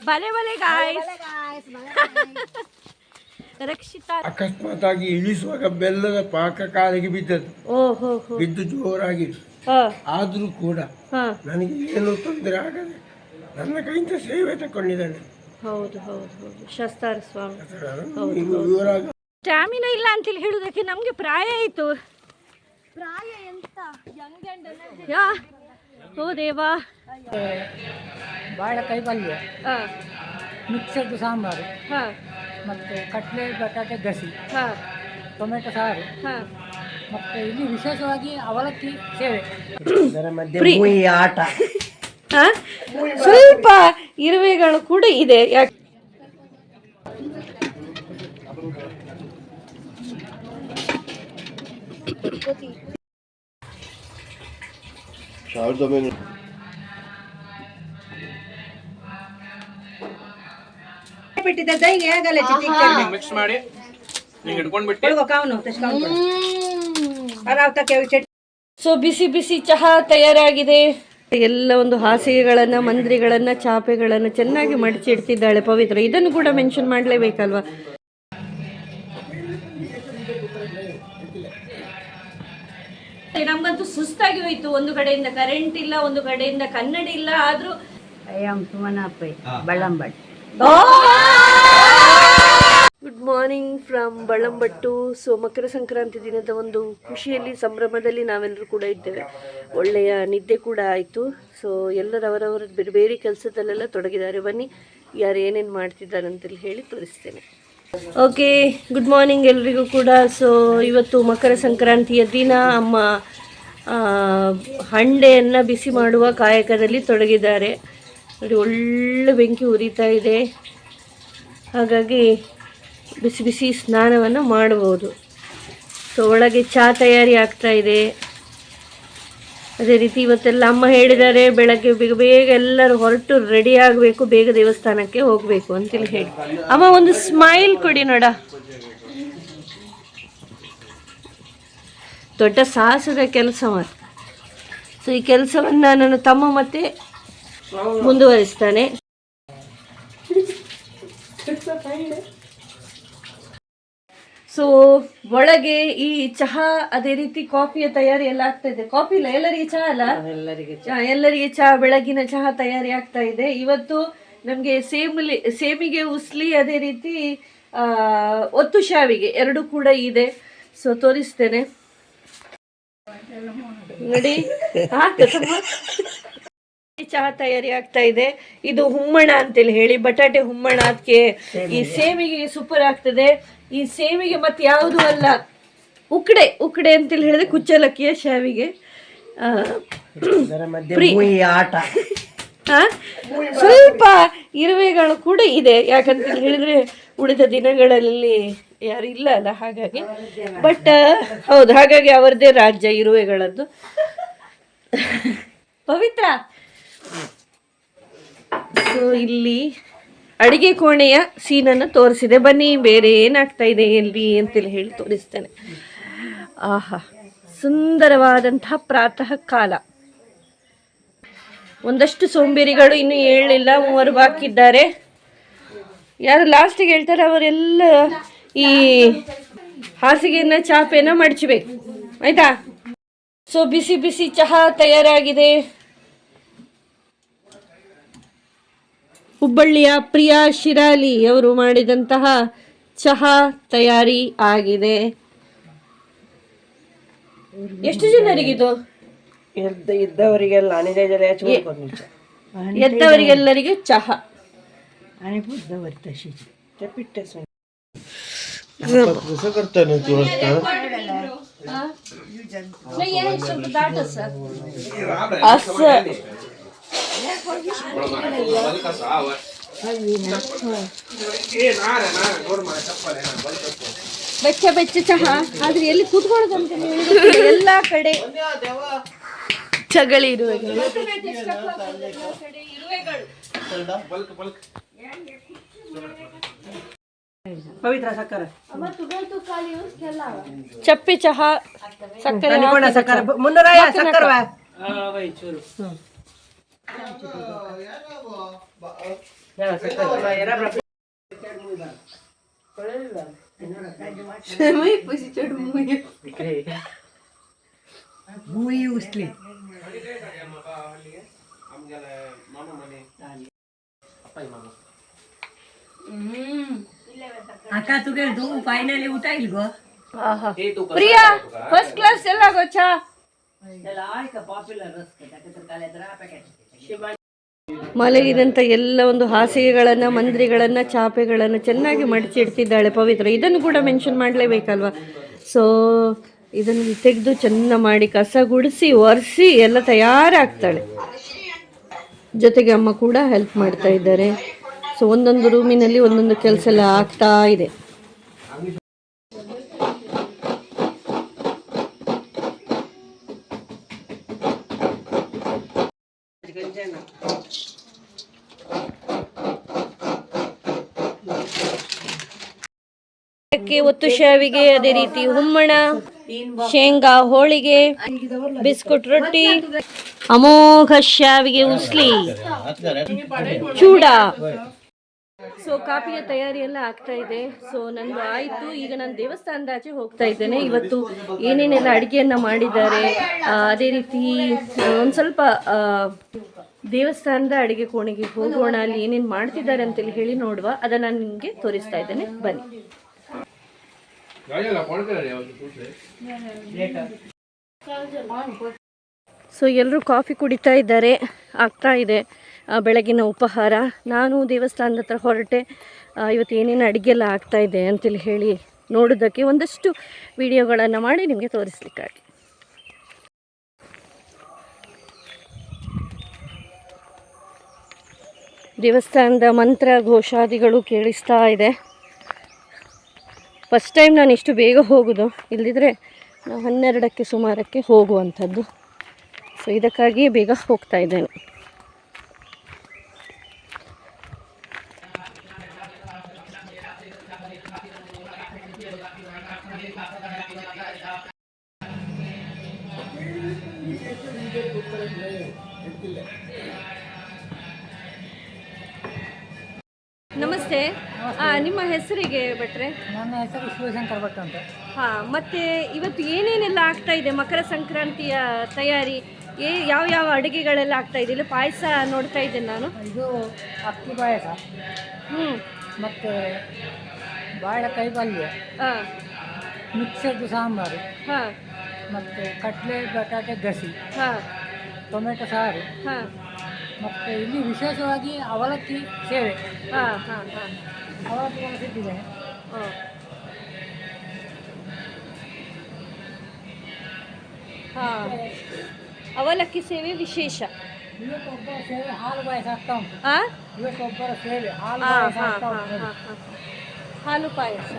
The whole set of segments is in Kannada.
ಬಲೆ ಬಲೆ ಗಾಯ್ಸ್. ರಕ್ಷಿತಾ ಅಕಸ್ಮಾತ್ ಆಗಿ ಇಳಿಸುವಾಗ ಬೆಲ್ಲದ ಪಾಕ ಕಾಲಿಗೆ ಬಿದ್ದದ್ದು. ಬಿದ್ದು ಜೋರಾಗಿ ಆದರೂ ಕೂಡ ನನಗೆ ಏನು ತೊಂದರೆ ಆಗದೆ ನನ್ನ ಕೈಯಿಂದ ಸೇವೆ ತಗೊಂಡಿದ್ದಾನೆ. ಹೌದು ಹೌದು ಹೌದು ಶಸ್ತಾರ ಸ್ವಾಮಿ. ಸ್ಟ್ಯಾಮಿನಾ ಇಲ್ಲ ಅಂತೇಳಿ ಹೇಳುದಕ್ಕೆ ನಮ್ಗೆ ಪ್ರಾಯ ಆಯ್ತು. ಪ್ರಾಯ ಎಂತ ಯಾ ಓ ದೇವಾ. ಬಾಳೆಕಾಯಿ ಪಲ್ಯ, ಮಿಕ್ಸಡ್ ಸಾಂಬಾರು, ಮತ್ತು ಕಟ್ಲೆ ಬಟಾಟೆ ಗಸಿ, ಟೊಮೆಟೊ ಸಾರು, ಮತ್ತು ಇಲ್ಲಿ ವಿಶೇಷವಾಗಿ ಅವಲಕ್ಕಿ ಸೇವೆ. ಆಟ ಸ್ವಲ್ಪ ಇರುವೆಗಳು ಕೂಡ ಇದೆ. ಯಾಕೆ ಮಿಕ್ಸ್ ಮಾಡಿ ಸೊ ಬಿಸಿ ಬಿಸಿ ಚಹಾ ತಯಾರಾಗಿದೆ. ಎಲ್ಲ ಒಂದು ಹಾಸಿಗೆಗಳನ್ನ, ಮಂದ್ರಿಗಳನ್ನ, ಚಾಪೆಗಳನ್ನ ಚೆನ್ನಾಗಿ ಮಡಚಿಡ್ತಿದ್ದಾಳೆ ಪವಿತ್ರ. ಇದನ್ನು ಕೂಡ ಮೆನ್ಷನ್ ಮಾಡ್ಲೇಬೇಕಲ್ವಾ. ನಮ್ಗಂತೂ ಸುಸ್ತಾಗಿ ಹೋಯ್ತು. ಒಂದು ಕಡೆಯಿಂದ ಕರೆಂಟ್ ಇಲ್ಲ, ಒಂದು ಕಡೆಯಿಂದ ಕನ್ನಡ ಇಲ್ಲ. ಆದ್ರೂ ಗುಡ್ ಮಾರ್ನಿಂಗ್ ಫ್ರಮ್ ಬಳಂಬಟ್ಟು. ಸೊ ಮಕರ ಸಂಕ್ರಾಂತಿ ದಿನದ ಒಂದು ಖುಷಿಯಲ್ಲಿ, ಸಂಭ್ರಮದಲ್ಲಿ ನಾವೆಲ್ಲರೂ ಕೂಡ ಇದ್ದೇವೆ. ಒಳ್ಳೆಯ ನಿದ್ದೆ ಕೂಡ ಆಯಿತು. ಸೊ ಎಲ್ಲರೂ ಅವರವರ ಬೇರೆ ಬೇರೆ ಕೆಲಸದಲ್ಲೆಲ್ಲ ತೊಡಗಿದ್ದಾರೆ. ಬನ್ನಿ ಯಾರು ಏನೇನು ಮಾಡ್ತಿದ್ದಾರೆ ಅಂತೇಳಿ ಹೇಳಿ ತೋರಿಸ್ತೇನೆ. ಓಕೆ, ಗುಡ್ ಮಾರ್ನಿಂಗ್ ಎಲ್ರಿಗೂ ಕೂಡ. ಸೊ ಇವತ್ತು ಮಕರ ಸಂಕ್ರಾಂತಿಯ ದಿನ. ಅಮ್ಮ ಹಂಡೆಯನ್ನು ಬಿಸಿ ಮಾಡುವ ಕಾಯಕದಲ್ಲಿ ತೊಡಗಿದ್ದಾರೆ. ನೋಡಿ, ಒಳ್ಳೆ ಬೆಂಕಿ ಉರಿತಾ ಇದೆ. ಹಾಗಾಗಿ ಬಿಸಿ ಬಿಸಿ ಸ್ನಾನವನ್ನು ಮಾಡ್ಬೋದು. ಸೊ ಒಳಗೆ ಚಹಾ ತಯಾರಿ ಆಗ್ತಾ ಇದೆ. ಅದೇ ರೀತಿ ಇವತ್ತೆಲ್ಲ ಅಮ್ಮ ಹೇಳಿದ್ದಾರೆ, ಬೆಳಗ್ಗೆ ಬೇಗ ಬೇಗ ಎಲ್ಲರೂ ಹೊರಟು ರೆಡಿ ಆಗಬೇಕು, ಬೇಗ ದೇವಸ್ಥಾನಕ್ಕೆ ಹೋಗಬೇಕು ಅಂತೇಳಿ ಹೇಳಿ. ಅಮ್ಮ ಒಂದು ಸ್ಮೈಲ್ ಕೊಡಿ ನೋಡ. ದೊಡ್ಡ ಸಾಹಸದ ಕೆಲಸ ಮಾತ್ರ. ಸೊ ಈ ಕೆಲಸವನ್ನು ನನ್ನ ತಮ್ಮ ಮತ್ತೆ ಮುಂದುವರಿಸ್ತಾನೆ. ಸೊ ಒಳಗೆ ಈ ಚಹಾ, ಅದೇ ರೀತಿ ಕಾಫಿಯ ತಯಾರಿ ಎಲ್ಲ ಆಗ್ತಾ ಇದೆ. ಕಾಫಿ ಇಲ್ಲ, ಎಲ್ಲರಿಗೆ ಚಹಾ ಅಲ್ಲ, ಎಲ್ಲರಿಗೆ ಚಹಾ, ಬೆಳಗಿನ ಚಹಾ ತಯಾರಿ ಆಗ್ತಾ ಇದೆ. ಇವತ್ತು ನಮಗೆ ಸೇಮಿಗೆ ಉಸ್ಲಿ, ಅದೇ ರೀತಿ ಒತ್ತು ಶಾವಿಗೆ ಎರಡು ಕೂಡ ಇದೆ. ಸೊ ತೋರಿಸ್ತೇನೆ ನೋಡಿ. ಚಹಾ ತಯಾರಿ ಆಗ್ತಾ ಇದೆ. ಇದು ಹುಮ್ಮಣ ಅಂತೇಳಿ ಹೇಳಿ, ಬಟಾಟೆ ಹುಮ್ಮಣ. ಅದಕ್ಕೆ ಈ ಸೇಮಿಗೆ ಸೂಪರ್ ಆಗ್ತದೆ. ಈ ಸೇಮಿಗೆ ಮತ್ತೆ ಯಾವುದು ಅಲ್ಲ, ಉಕ್ಕಡೆ ಅಂತೇಳಿ ಹೇಳಿದ್ರೆ ಕುಚ್ಚಲಕ್ಕಿಯ ಶಾವಿಗೆ. ಆಟ ಸ್ವಲ್ಪ ಇರುವೆಗಳು ಕೂಡ ಇದೆ. ಯಾಕಂತ ಹೇಳಿದ್ರೆ ಉಳಿದ ದಿನಗಳಲ್ಲಿ ಯಾರು ಇಲ್ಲ ಅಲ್ಲ, ಹಾಗಾಗಿ. ಬಟ್ ಹೌದು, ಹಾಗಾಗಿ ಅವರದೇ ರಾಜ್ಯ ಇರುವೆಗಳದ್ದು. ಪವಿತ್ರ. ಸೊ ಇಲ್ಲಿ ಅಡಿಗೆ ಕೋಣೆಯ ಸೀನನ್ನು ತೋರಿಸಿದೆ. ಬನ್ನಿ ಬೇರೆ ಏನಾಗ್ತಾ ಇದೆ ಎಲ್ಲಿ ಅಂತೇಳಿ ಹೇಳಿ ತೋರಿಸ್ತೇನೆ. ಆಹಾ, ಸುಂದರವಾದಂತಹ ಪ್ರಾತಃ ಕಾಲ. ಒಂದಷ್ಟು ಸೋಂಬೇರಿಗಳು ಇನ್ನೂ ಹೇಳಲಿಲ್ಲ, 3 ಬಾಕಿ ಇದ್ದಾರೆ. ಯಾರು ಲಾಸ್ಟಿಗೆ ಹೇಳ್ತಾರೆ ಅವರೆಲ್ಲ ಈ ಹಾಸಿಗೆಯನ್ನ, ಚಾಪೆನ ಮಡಚಬೇಕು, ಆಯ್ತಾ. ಸೊ ಬಿಸಿ ಬಿಸಿ ಚಹಾ ತಯಾರಾಗಿದೆ. ಹುಬ್ಬಳ್ಳಿಯ ಪ್ರಿಯಾ ಶಿರಾಲಿ ಅವರು ಮಾಡಿದಂತಹ ಚಹಾ ತಯಾರಿ ಆಗಿದೆ. ಎಷ್ಟು ಜನರಿಗಿದು? ಎದ್ದವರಿಗೆಲ್ಲರಿಗೆ ಚಹಾ. ಬೆಚ್ಚ ಬೆಚ್ಚ ಚಹಾ. ಆದ್ರೆ ಎಲ್ಲಿ ಕೂತ್ಕೊಳ್ಳೋದಂತ ಎಲ್ಲ ಕಡೆ ಚಗಳಿ ಇರುವೆಗಳು. ಪವಿತ್ರ ಸಕ್ಕರೆ, ಚಪ್ಪೆ ಚಹಾ, ಸಕ್ಕರೆ, मुई उचली अक्का तुगे दो फाइनली उठाइल गो ಪ್ರಿಯಾ ಫಸ್ಟ್ ಕ್ಲಾಸ್ ಎಲ್ಲ ಗೊಚ್ಚಾ ಮಲಗಿದಂಥ ಎಲ್ಲ ಒಂದು ಹಾಸಿಗೆಗಳನ್ನು ಮಂದ್ರಿಗಳನ್ನು ಚಾಪೆಗಳನ್ನು ಚೆನ್ನಾಗಿ ಮಡಚಿಡ್ತಿದ್ದಾಳೆ ಪವಿತ್ರ. ಇದನ್ನು ಕೂಡ ಮೆನ್ಷನ್ ಮಾಡಲೇಬೇಕಲ್ವ. ಸೊ ಇದನ್ನು ತೆಗೆದು ಚೆನ್ನ ಮಾಡಿ ಕಸ ಗುಡಿಸಿ ಒರೆಸಿ ಎಲ್ಲ ತಯಾರಾಗ್ತಾಳೆ. ಜೊತೆಗೆ ಅಮ್ಮ ಕೂಡ ಹೆಲ್ಪ್ ಮಾಡ್ತಾ ಇದ್ದಾರೆ. ಸೊ ಒಂದೊಂದು ರೂಮಿನಲ್ಲಿ ಒಂದೊಂದು ಕೆಲಸ ಎಲ್ಲ ಆಗ್ತಾ ಇದೆ. ಒತ್ತು ಶಾವಿಗೆ, ಅದೇ ರೀತಿ ಹುಮ್ಮಣ, ಶೇಂಗಾ ಹೋಳಿಗೆ, ಬಿಸ್ಕುಟ್ ರೊಟ್ಟಿ, ಅಮೋಘ ಶಾವಿಗೆ ಉಸ್ಲಿ, ಚೂಡ. ಸೊ ಕಾಫಿಯ ತಯಾರಿ ಎಲ್ಲ ಆಗ್ತಾ ಇದೆ. ಸೊ ನಂದು ಆಯಿತು. ಈಗ ನಾನು ದೇವಸ್ಥಾನದ ಆಚೆ ಹೋಗ್ತಾ ಇದ್ದೇನೆ. ಇವತ್ತು ಏನೇನೆಲ್ಲ ಅಡುಗೆಯನ್ನು ಮಾಡಿದ್ದಾರೆ, ಅದೇ ರೀತಿ ಒಂದು ಸ್ವಲ್ಪ ದೇವಸ್ಥಾನದ ಅಡುಗೆ ಕೋಣೆಗೆ ಹೋಗೋಣ, ಅಲ್ಲಿ ಏನೇನು ಮಾಡ್ತಿದ್ದಾರೆ ಅಂತೇಳಿ ಹೇಳಿ ನೋಡುವ. ಅದನ್ನು ನಾನು ನಿಮಗೆ ತೋರಿಸ್ತಾ ಇದ್ದೇನೆ, ಬನ್ನಿ. ಸೊ ಎಲ್ಲರೂ ಕಾಫಿ ಕುಡಿತಾ ಇದ್ದಾರೆ, ಆಗ್ತಾ ಇದೆ ಬೆಳಗಿನ ಉಪಹಾರ. ನಾನು ದೇವಸ್ಥಾನದ ಹತ್ರ ಹೊರಟೆ. ಇವತ್ತು ಏನೇನು ಅಡುಗೆ ಎಲ್ಲ ಆಗ್ತಾ ಇದೆ ಅಂತೇಳಿ ಹೇಳಿ ನೋಡೋದಕ್ಕೆ ಒಂದಷ್ಟು ವಿಡಿಯೋಗಳನ್ನು ಮಾಡಿ ನಿಮಗೆ ತೋರಿಸ್ಲಿಕ್ಕಾಗಿ. ದೇವಸ್ಥಾನದ ಮಂತ್ರ ಘೋಷಾದಿಗಳು ಕೇಳಿಸ್ತಾ ಇದೆ. ಫಸ್ಟ್ ಟೈಮ್ ನಾನು ಇಷ್ಟು ಬೇಗ ಹೋಗೋದು, ಇಲ್ಲದಿದ್ದರೆ 12ಕ್ಕೆ ಸುಮಾರಕ್ಕೆ ಹೋಗುವಂಥದ್ದು. ಸೊ ಇದಕ್ಕಾಗಿಯೇ ಬೇಗ ಹೋಗ್ತಾ ಇದ್ದೇನೆ. ನಮಸ್ತೆ. ನಿಮ್ಮ ಹೆಸರಿಗೆ ಭಟ್ರೆ? ನನ್ನ ಹೆಸರು ಶಿವಶಂಕರ್ ಭಟ್ ಅಂತ. ಮತ್ತು ಇವತ್ತು ಏನೇನೆಲ್ಲ ಆಗ್ತಾ ಇದೆ ಮಕರ ಸಂಕ್ರಾಂತಿಯ ತಯಾರಿ? ಯಾವ ಯಾವ ಅಡುಗೆಗಳೆಲ್ಲ ಆಗ್ತಾ ಇದೆ? ಇಲ್ಲಿ ಪಾಯಸ ನೋಡ್ತಾ ಇದ್ದೇನೆ ನಾನು. ಇದು ಅಕ್ಕಿ ಪಾಯಸ, ಮತ್ತು ಬಾಳೆಕಾಯಿ ಪಲ್ಯ, ಮಿಕ್ಸರ್ದು ಸಾಂಬಾರು, ಮತ್ತು ಕಡಲೆ ಬಟಾಟೆ ಗಸಿ, ಟೊಮೆಟೊ ಸಾರು, ಮತ್ತು ಇಲ್ಲಿ ವಿಶೇಷವಾಗಿ ಅವಲಕ್ಕಿ ಸೇವೆ. ಅವಲಕ್ಕಿ ಬಳಸಿದ್ದೇನೆ. ಅವಲಕ್ಕಿ ಸೇವೆ ವಿಶೇಷ. ಇವತ್ತೊಬ್ಬರ ಸೇವೆ ಹಾಲು ಪಾಯಸ ಆಗ್ತಾ ಉಂಟು. ಇವತ್ತೊಬ್ಬರ ಸೇವೆ ಹಾಲು ಹಾಲು ಪಾಯಸ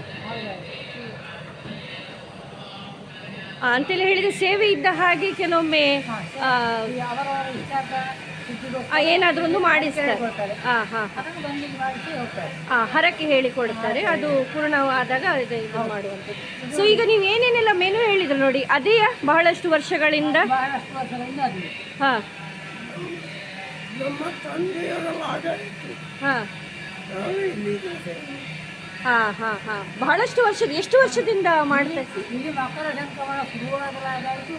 ಅಂತೇಳಿ ಹೇಳಿದರೆ ಸೇವೆ ಇದ್ದ ಹಾಗೆ ಕೆಲವೊಮ್ಮೆ ಅವರವರ ಇಷ್ಟಾರ್ಥ ಏನಾದರೂ ಒಂದು ಮಾಡಿಸ್ತಾರೆ. ಹರಕೆ ಹೇಳಿಕೊಡ್ತಾರೆ, ಅದು ಪೂರ್ಣವಾದಾಗ ಇದು ಮಾಡುವಂಥದ್ದು. ಸೊ ಈಗ ನೀವು ಏನೇನೆಲ್ಲ ಮೆನು ಹೇಳಿದ್ರು ನೋಡಿ, ಅದೇ ಬಹಳಷ್ಟು ವರ್ಷಗಳಿಂದ. ಹಾಂ ಹಾಂ ಹಾಂ ಹಾಂ ಬಹಳಷ್ಟು ಎಷ್ಟು ವರ್ಷದಿಂದ ಮಾಡ್ತಾ ಇದ್ದೀವಿ? ಇಲ್ಲಿ ಮಕರ ಸಂಕ್ರಮಣ ಶುರುವಾಗಲಾಗಾಯಿತು,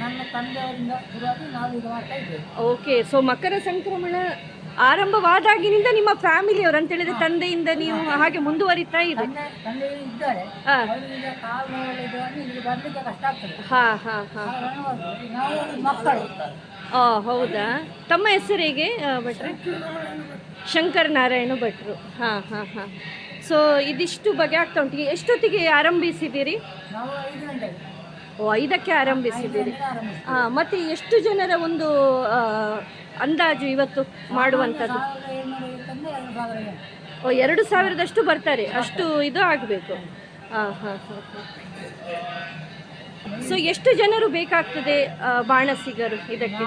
ನನ್ನ ತಂದೆಯವರಿಂದ ಶುರುವಾಗಿ ನಾವು ಇದು ಮಾಡ್ತಾ ಇದ್ದೇವೆ. ಓಕೆ. ಸೊ ಮಕರ ಸಂಕ್ರಮಣ ಆರಂಭವಾದಾಗಿನಿಂದ ನಿಮ್ಮ ಫ್ಯಾಮಿಲಿಯವರು ಅಂತ ಹೇಳಿದ್ರೆ ತಂದೆಯಿಂದ ನೀವು ಹಾಗೆ ಮುಂದುವರಿತಾ ಇದ್ದೀರಿ? ತಂದೆ ಇದ್ದಾರೆ, ಅವರಿಗೆ ಕಾಲು ನೋವು ಇಲ್ಲಿ ಬರಲಿಕ್ಕೆ ಕಷ್ಟ ಆಗ್ತದೆ. ನಾವು ಮಕ್ಕಳು. ಹೌದಾ? ತಮ್ಮ ಹೆಸರಿಗೆ ಭಟ್ರೆ? ಶಂಕರ ನಾರಾಯಣ ಭಟ್ರು. ಹಾಂ ಹಾಂ ಹಾಂ. ಸೊ ಇದಿಷ್ಟು ಬಗೆ ಆಗ್ತಾ ಉಂಟು. ಎಷ್ಟೊತ್ತಿಗೆ ಆರಂಭಿಸಿದ್ದೀರಿ? ನಾವು 5 ಗಂಟೆಗೆ. 5ಕ್ಕೆ ಆರಂಭಿಸಿದ್ದೀರಿ. ಮತ್ತು ಎಷ್ಟು ಜನರ ಒಂದು ಅಂದಾಜು ಇವತ್ತು ಮಾಡುವಂಥದ್ದು? 2,000ದಷ್ಟು ಬರ್ತಾರೆ, ಅಷ್ಟು ಇದು ಆಗಬೇಕು. ಹಾಂ ಹಾಂ ಹಾಂ ಹಾಂ. ಸೊ ಎಷ್ಟು ಜನರು ಬೇಕಾಗ್ತದೆ ಬಾಣಸಿಗರು ಇದಕ್ಕೆ?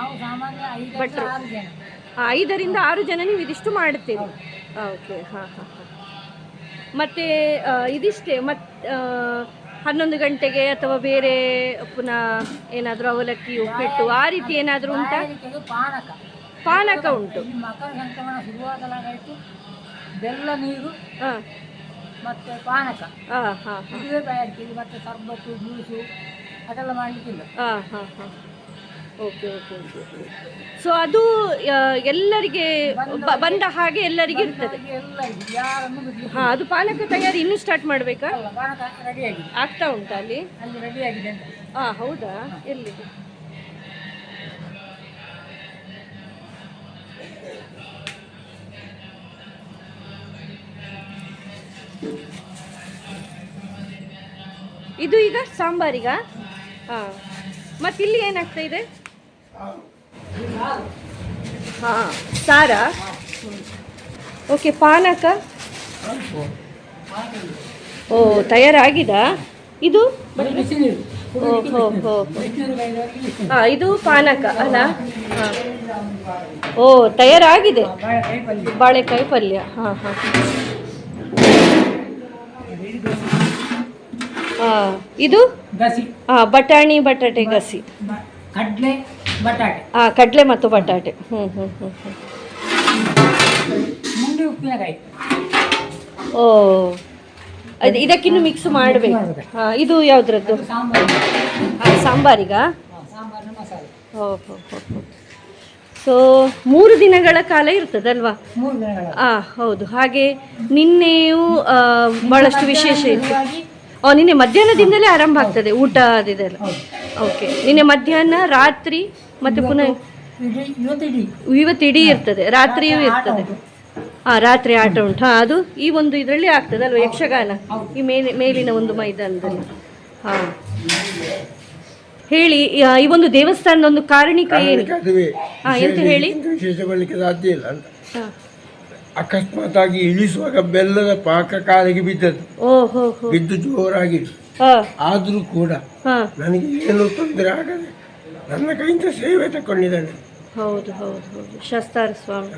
ಭಟ್ರು 5ರಿಂದ 6 ಜನ ನೀವು ಇದಿಷ್ಟು ಮಾಡುತ್ತೀರಿ. ಓಕೆ. ಹಾಂ ಹಾಂ ಹಾಂ. ಮತ್ತು ಇದಿಷ್ಟೇ? ಮತ್ತು 11 ಗಂಟೆಗೆ ಅಥವಾ ಬೇರೆ ಪುನಃ ಏನಾದರೂ ಅವಲಕ್ಕಿ ಉಪ್ಪಿಟ್ಟು ಆ ರೀತಿ ಏನಾದರೂ ಉಂಟಾ? ಪಾನಕ ಉಂಟು. ಈ ಮಕರ ಸಂಕ್ರಮಣ ಶುರುವಾಗಲಾಗಾಯಿತು. ಬೆಲ್ಲ ನೀರು ಹಾಂ ಮತ್ತು ಪಾನಕ ಹಾಂ ಹಾಂ ಹಾಂ ಇದುವೇ ತಯಾರಿಕೆ. ಮತ್ತು ಸರ್ಬತ್ತು ಜ್ಯೂಸು ಅದೆಲ್ಲ ಮಾಡಲಿಕ್ಕಿಲ್ಲ. ಹಾಂ ಹಾಂ ಹಾಂ ಓಕೆ ಓಕೆ ಓಕೆ. ಸೊ ಅದು ಎಲ್ಲರಿಗೆ ಬಂದ ಹಾಗೆ ಎಲ್ಲರಿಗೆ ಇರ್ತದೆ. ಎಲ್ಲ ಇದೆ, ಯಾರನ್ನು ಬಿಡ್ಲಿಕ್ಕೆ ಹಾಂ ಅದು ಪಾನಕ ತಯಾರಿ ಇನ್ನೂ ಸ್ಟಾರ್ಟ್ ಮಾಡಬೇಕಾ? ಇಲ್ಲ. ಪಾನಕ ರೆಡಿಯಾಗಿದೆ, ಆಗ್ತಾ ಉಂಟಾ ಅಲ್ಲಿ? ಅಲ್ಲಿ ರೆಡಿಯಾಗಿದೆ ಅಂತ. ಹಾಂ ಹೌದಾ? ಎಲ್ಲಿ? ಇದು ಈಗ ಸಾಂಬಾರಿಗ? ಹಾಂ ಮತ್ತು ಇಲ್ಲಿ ಏನಾಗ್ತಾ ಇದೆ? ಹಾಂ ಸಾರ. ಓಕೆ ಪಾನಕ. ಓ ತಯಾರಾಗಿದಾ ಇದು? ಬರೀ ಬಿಸಿನೀರು. ಓ ಹೋ ಹೋ ಬಿಸಿನೀರು ಕೈದವರಿಗೆ ಬಿಸಿನೀರು. ಹಾಂ ಇದು ಪಾನಕ ಅಲ್ಲ? ಹಾಂ ಓ ತಯಾರಾಗಿದೆ. ಬಾಳೆಕಾಯಿ ಪಲ್ಯ. ಬಾಳೆಕಾಯಿ ಪಲ್ಯ. ಹಾಂ ಹಾಂ ಹಾಂ ಇದು ಗಸಿ. ಹಾಂ ಬಟಾಣಿ ಬಟಾಟೆ ಗಸಿ. ಕಡಲೆ ಬಟಾಟೆ. ಹಾಂ ಕಡಲೆ ಮತ್ತು ಬಟಾಟೆ. ಹ್ಞೂ ಹ್ಞೂ ಹ್ಞೂ ಹ್ಞೂ ಮುಂದೆ ಉಪ್ಪಿನಕಾಯಿ. ಓ ಅದು ಇದಕ್ಕಿನ್ನು ಮಿಕ್ಸ್ ಮಾಡಬೇಕು. ಹಾಂ ಇದು ಯಾವುದ್ರದ್ದು? ಸಾಂಬಾರು. ಹಾಂ ಸಾಂಬಾರಿಗ? ಸಾಂಬಾರಿನ ಮಸಾಲೆ. ಓ ಹೋ ಹೋ ಹೋ. ಸೊ 3 ದಿನಗಳ ಕಾಲ ಇರ್ತದಲ್ವಾ? 3 ದಿನಗಳ. ಹಾಂ ಹೌದು. ಹಾಗೆ ನಿನ್ನೆಯೂ ಭಾಳಷ್ಟು ವಿಶೇಷ ಇತ್ತು. ನಿನ್ನೆ ಮಧ್ಯಾಹ್ನದಿಂದಲೇ ಆರಂಭ ಆಗ್ತದೆ ಊಟ ಅದೆಲ್ಲ. ಓಕೆ ನಿನ್ನೆ ಮಧ್ಯಾಹ್ನ ರಾತ್ರಿ ಮತ್ತು ಪುನಃ ಇವತ್ತು ಇಡೀ ಇರ್ತದೆ, ರಾತ್ರಿಯೂ ಇರ್ತದೆ. ಹಾಂ ರಾತ್ರಿ ಆಟ ಉಂಟು. ಹಾಂ ಅದು ಈ ಒಂದು ಇದರಲ್ಲಿ ಆಗ್ತದೆ ಅಲ್ವಾ ಯಕ್ಷಗಾನ, ಈ ಮೇಲಿನ ಒಂದು ಮೈದಾನದಲ್ಲಿ. ಹಾಂ ಹೇಳಿ ಈ ಒಂದು ದೇವಸ್ಥಾನದ ಒಂದು ಕಾರಣಿಕ ಏನು? ಹಾಂ ಎಂತ ಹೇಳಿ? ವಿಶೇಷಗೊಳ್ಳಿಕ್ಕೆ ಸಾಧ್ಯ ಇಲ್ಲ ಅಂತ. ಹಾಂ ಅಕಸ್ಮಾತ್ ಆಗಿ ಇಳಿಸುವಾಗ ಬೆಲ್ಲದ ಪಾಕ ಕಾಲಿಗೆ ಬಿದ್ದದ್ದು. ಓಹೋ ಹೋ. ಬಿದ್ದು ಜೋರಾಗಿತ್ತು. ಹಾಂ ಆದರೂ ಕೂಡ ಹಾಂ ನನಗೆ ಏನೂ ತೊಂದರೆ ಆಗದೆ ನನ್ನ ಕೈಯಿಂದ ಸೇವೆ ತಗೊಂಡಿದ್ದಾನೆ. ಹೌದು ಹೌದು ಹೌದು. ಶಾಸ್ತಾರ ಸ್ವಾಮಿ.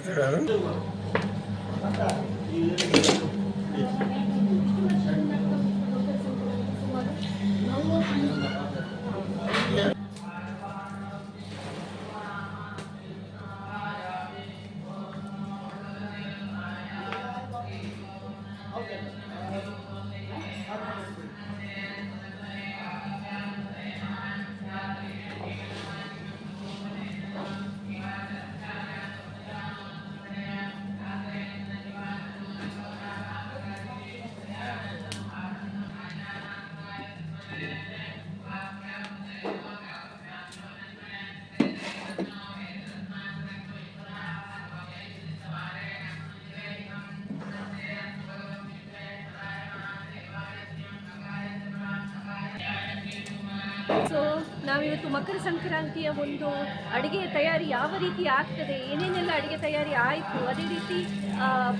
ಸೊ ನಾವಿವತ್ತು ಮಕರ ಸಂಕ್ರಾಂತಿಯ ಒಂದು ಅಡುಗೆಯ ತಯಾರಿ ಯಾವ ರೀತಿ ಆಗ್ತದೆ, ಏನೇನೆಲ್ಲ ಅಡುಗೆ ತಯಾರಿ ಆಯಿತು, ಅದೇ ರೀತಿ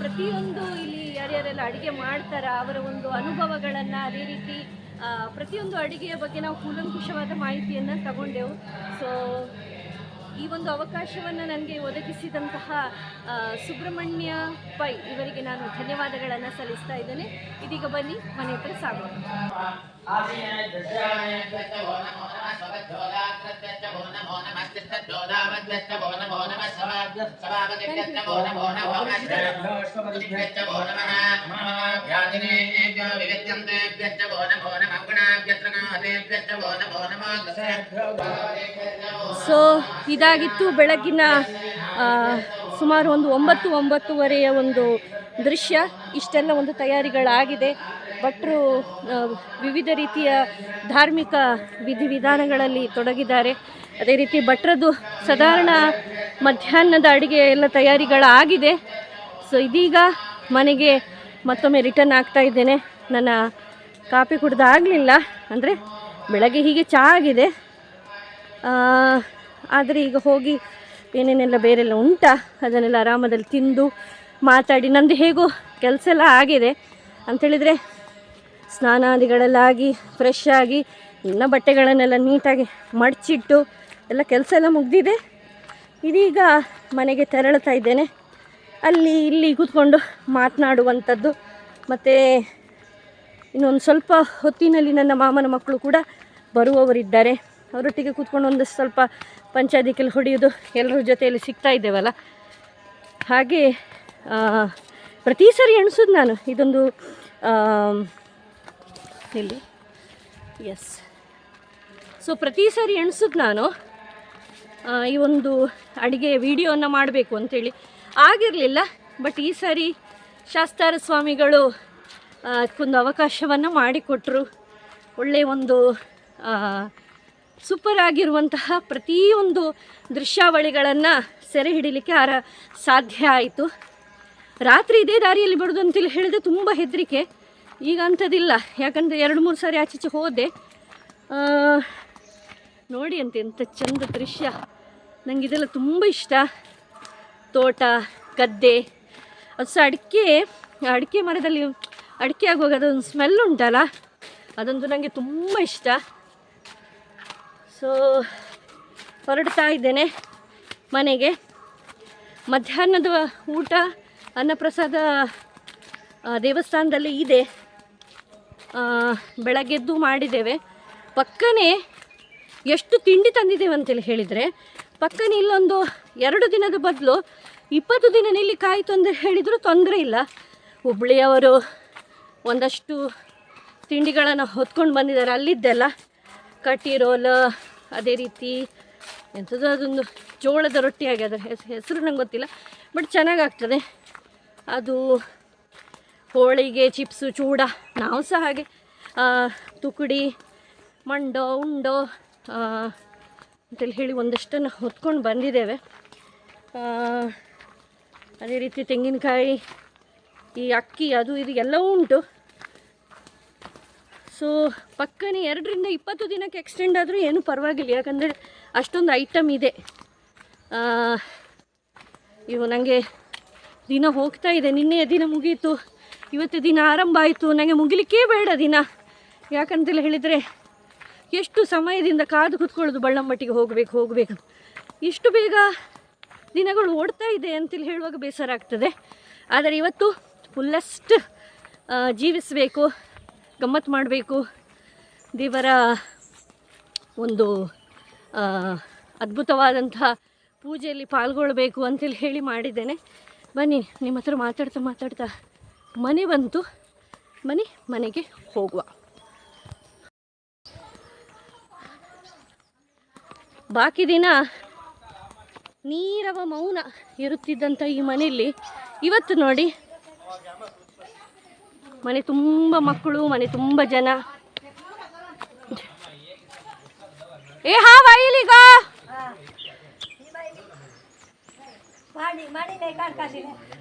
ಪ್ರತಿಯೊಂದು ಇಲ್ಲಿ ಯಾರ್ಯಾರೆಲ್ಲ ಅಡುಗೆ ಮಾಡ್ತಾರ ಅವರ ಒಂದು ಅನುಭವಗಳನ್ನು, ಅದೇ ರೀತಿ ಪ್ರತಿಯೊಂದು ಅಡುಗೆಯ ಬಗ್ಗೆ ನಾವು ಕೂಲಂಕುಷವಾದ ಮಾಹಿತಿಯನ್ನು ತಗೊಂಡೆವು. ಸೊ ಈ ಒಂದು ಅವಕಾಶವನ್ನು ನನಗೆ ಒದಗಿಸಿದಂತಹ ಸುಬ್ರಹ್ಮಣ್ಯ ಪೈ ಇವರಿಗೆ ನಾನು ಧನ್ಯವಾದಗಳನ್ನು ಸಲ್ಲಿಸ್ತಾ ಇದ್ದೇನೆ. ಇದೀಗ ಬನ್ನಿ ಮನೆ ಹತ್ರ ಸಾಗೋಣ. ಸೊ ಇದಾಗಿತ್ತು ಬೆಳಗಿನ ಸುಮಾರು ಒಂದು 9-9:30 ಒಂದು ದೃಶ್ಯ. ಇಷ್ಟೆಲ್ಲ ಒಂದು ತಯಾರಿಗಳಾಗಿದೆ. ಭಟ್ರು ವಿವಿಧ ರೀತಿಯ ಧಾರ್ಮಿಕ ವಿಧಿವಿಧಾನಗಳಲ್ಲಿ ತೊಡಗಿದ್ದಾರೆ. ಅದೇ ರೀತಿ ಭಟ್ರದ್ದು ಸಾಧಾರಣ ಮಧ್ಯಾಹ್ನದ ಅಡುಗೆ ಎಲ್ಲ ತಯಾರಿಗಳಾಗಿದೆ. ಸೊ ಇದೀಗ ಮನೆಗೆ ಮತ್ತೊಮ್ಮೆ ರಿಟರ್ನ್ ಆಗ್ತಾ ಇದ್ದೇನೆ. ನನ್ನ ಕಾಫಿ ಕುಡ್ದಾಗಲಿಲ್ಲ, ಅಂದರೆ ಬೆಳಗ್ಗೆ ಹೀಗೆ ಚಹಾ ಆಗಿದೆ. ಆದರೆ ಈಗ ಹೋಗಿ ಏನೇನೆಲ್ಲ ಬೇರೆಲ್ಲ ಉಂಟಾ ಅದನ್ನೆಲ್ಲ ಆರಾಮದಲ್ಲಿ ತಿಂದು ಮಾತಾಡಿ, ನಂದು ಹೇಗೋ ಕೆಲಸ ಎಲ್ಲ ಆಗಿದೆ ಅಂಥೇಳಿದರೆ ಸ್ನಾನಾದಿಗಳೆಲ್ಲ ಆಗಿ ಫ್ರೆಶ್ ಆಗಿ ಇನ್ನು ಬಟ್ಟೆಗಳನ್ನೆಲ್ಲ ನೀಟಾಗಿ ಮಡಚಿಟ್ಟು ಎಲ್ಲ ಕೆಲಸ ಎಲ್ಲ ಮುಗಿದಿದೆ. ಇದೀಗ ಮನೆಗೆ ತೆರಳುತ್ತಾ ಇದ್ದೇನೆ. ಅಲ್ಲಿ ಇಲ್ಲಿ ಕೂತ್ಕೊಂಡು ಮಾತನಾಡುವಂಥದ್ದು, ಮತ್ತು ಇನ್ನೊಂದು ಸ್ವಲ್ಪ ಹೊತ್ತಿನಲ್ಲಿ ನನ್ನ ಮಾಮನ ಮಕ್ಕಳು ಕೂಡ ಬರುವವರಿದ್ದಾರೆ. ಅವರೊಟ್ಟಿಗೆ ಕೂತ್ಕೊಂಡು ಒಂದಷ್ಟು ಸ್ವಲ್ಪ ಪಂಚಾಯತಿಕೆಲ್ಲ ಹೊಡೆಯೋದು, ಎಲ್ಲರ ಜೊತೆಯಲ್ಲಿ ಸಿಗ್ತಾ ಇದ್ದೇವಲ್ಲ, ಹಾಗೆ ಪ್ರತಿ ಸರಿ ಎಣಿಸೋದು ನಾನು. ಇದೊಂದು ಇಲ್ಲಿ ಎಸ್, ಸೊ ಪ್ರತಿ ಸಾರಿ ಎಣಿಸೋದು ನಾನು ಈ ಒಂದು ಅಡುಗೆ ವಿಡಿಯೋನ ಮಾಡಬೇಕು ಅಂಥೇಳಿ. ಆಗಿರಲಿಲ್ಲ, ಬಟ್ ಈ ಸಾರಿ ಶಾಸ್ತಾರ ಸ್ವಾಮಿಗಳು ಅದಕ್ಕೊಂದು ಅವಕಾಶವನ್ನು ಮಾಡಿಕೊಟ್ರು. ಒಳ್ಳೆಯ ಒಂದು ಸೂಪರ್ ಆಗಿರುವಂತಹ ಪ್ರತಿಯೊಂದು ದೃಶ್ಯಾವಳಿಗಳನ್ನು ಸೆರೆ ಹಿಡಿಲಿಕ್ಕೆ ಸಾಧ್ಯ ಆಯಿತು. ರಾತ್ರಿ ಇದೇ ದಾರಿಯಲ್ಲಿ ಬರೋದು ಅಂತೇಳಿ ಹೇಳಿದ್ರೆ ತುಂಬ ಹೆದರಿಕೆ. ಈಗ ಅಂಥದ್ದಿಲ್ಲ, ಯಾಕಂದರೆ 2-3 ಸಾರಿ ಆಚೀಚೆ ಹೋದೆ. ನೋಡಿ ಅಂತ ಎಂಥ ಚಂದ ದೃಶ್ಯ. ನನಗೆ ಇದೆಲ್ಲ ತುಂಬ ಇಷ್ಟ. ತೋಟ, ಗದ್ದೆ, ಅದು ಸಹ ಅಡಿಕೆ ಮರದಲ್ಲಿ ಅಡಿಕೆ ಆಗುವಾಗ ಅದೊಂದು ಸ್ಮೆಲ್ ಉಂಟಲ್ಲ, ಅದಂತೂ ನನಗೆ ತುಂಬ ಇಷ್ಟ. ಸೊ ಹೊರಡ್ತಾ ಇದ್ದೇನೆ ಮನೆಗೆ. ಮಧ್ಯಾಹ್ನದ ಊಟ ಅನ್ನಪ್ರಸಾದ ದೇವಸ್ಥಾನದಲ್ಲಿ ಇದೆ. ಬೆಳಗ್ಗೆದ್ದು ಮಾಡಿದ್ದೇವೆ. ಪಕ್ಕನೇ ಎಷ್ಟು ತಿಂಡಿ ತಂದಿದ್ದೇವೆ ಅಂತೇಳಿ ಹೇಳಿದರೆ, ಪಕ್ಕನೇ ಇಲ್ಲೊಂದು 2 ದಿನದ ಬದಲು 20 ದಿನ ನಿಲ್ಲಿಕ್ಕಾಯಿತು ಅಂತ ಹೇಳಿದರೂ ತೊಂದರೆ ಇಲ್ಲ. ಹುಬ್ಬಳ್ಳಿಯವರು ಒಂದಷ್ಟು ತಿಂಡಿಗಳನ್ನು ಹೊತ್ಕೊಂಡು ಬಂದಿದ್ದಾರೆ. ಅಲ್ಲಿದ್ದೆಲ್ಲ ಕಟ್ಟಿ ರೋಲ್, ಅದೇ ರೀತಿ ಎಂಥದ್ದು ಅದೊಂದು ಜೋಳದ ರೊಟ್ಟಿ ಆಗಿ, ಅದರ ಹೆಸರು ನಂಗೆ ಗೊತ್ತಿಲ್ಲ, ಬಟ್ ಚೆನ್ನಾಗಾಗ್ತದೆ ಅದು. ಹೋಳಿಗೆ, ಚಿಪ್ಸು, ಚೂಡ, ನಾವು ಸಹ ಹಾಗೆ ತುಕುಡಿ, ಮಂಡೋ, ಉಂಡೋ ಅಂತೇಳಿ ಹೇಳಿ ಒಂದಷ್ಟನ್ನು ಹೊತ್ಕೊಂಡು ಬಂದಿದ್ದೇವೆ. ಅದೇ ರೀತಿ ತೆಂಗಿನಕಾಯಿ, ಈ ಅಕ್ಕಿ, ಅದು ಇದು ಎಲ್ಲವೂ ಉಂಟು. ಸೊ ಪಕ್ಕನೆ 2ರಿಂದ 20 ದಿನಕ್ಕೆ ಎಕ್ಸ್ಟೆಂಡ್ ಆದರೂ ಏನೂ ಪರವಾಗಿಲ್ಲ, ಯಾಕಂದರೆ ಅಷ್ಟೊಂದು ಐಟಮ್ ಇದೆ. ಇವು ನನಗೆ ದಿನ ಹೋಗ್ತಾ ಇದೆ. ನಿನ್ನೆಯ ದಿನ ಮುಗೀತು, ಇವತ್ತು ದಿನ ಆರಂಭ ಆಯಿತು. ನನಗೆ ಮುಗಿಲಿಕ್ಕೇ ಬೇಡ ದಿನ, ಯಾಕಂತೇಳಿ ಹೇಳಿದರೆ ಎಷ್ಟು ಸಮಯದಿಂದ ಕಾದು ಕೂತ್ಕೊಳ್ಳೋದು, ಬಳ್ಳಂಬಟ್ಟಿಗೆ ಹೋಗಬೇಕು. ಇಷ್ಟು ಬೇಗ ದಿನಗಳು ಓಡ್ತಾ ಇದೆ ಅಂತೇಳಿ ಹೇಳುವಾಗ ಬೇಸರ ಆಗ್ತದೆ. ಆದರೆ ಇವತ್ತು ಫುಲ್ಲೆಸ್ಟ್ ಜೀವಿಸಬೇಕು, ಗಮ್ಮತ್ತು ಮಾಡಬೇಕು, ದೇವರ ಒಂದು ಅದ್ಭುತವಾದಂತಹ ಪೂಜೆಯಲ್ಲಿ ಪಾಲ್ಗೊಳ್ಳಬೇಕು ಅಂತೇಳಿ ಹೇಳಿ ಮಾಡಿದ್ದೇನೆ. ಬನ್ನಿ, ನಿಮ್ಮ ಹತ್ರ ಮಾತಾಡ್ತಾ ಮನೆ ಬಂತು. ಮನೆಗೆ ಹೋಗುವ. ಬಾಕಿ ದಿನ ನೀರವ ಮೌನ ಇರುತ್ತಿದ್ದಂಥ ಈ ಮನೆಯಲ್ಲಿ ಇವತ್ತು ನೋಡಿ, ಮನೆ ತುಂಬ ಮಕ್ಕಳು, ಮನೆ ತುಂಬ ಜನ. ಇಲ್ಲಿಗ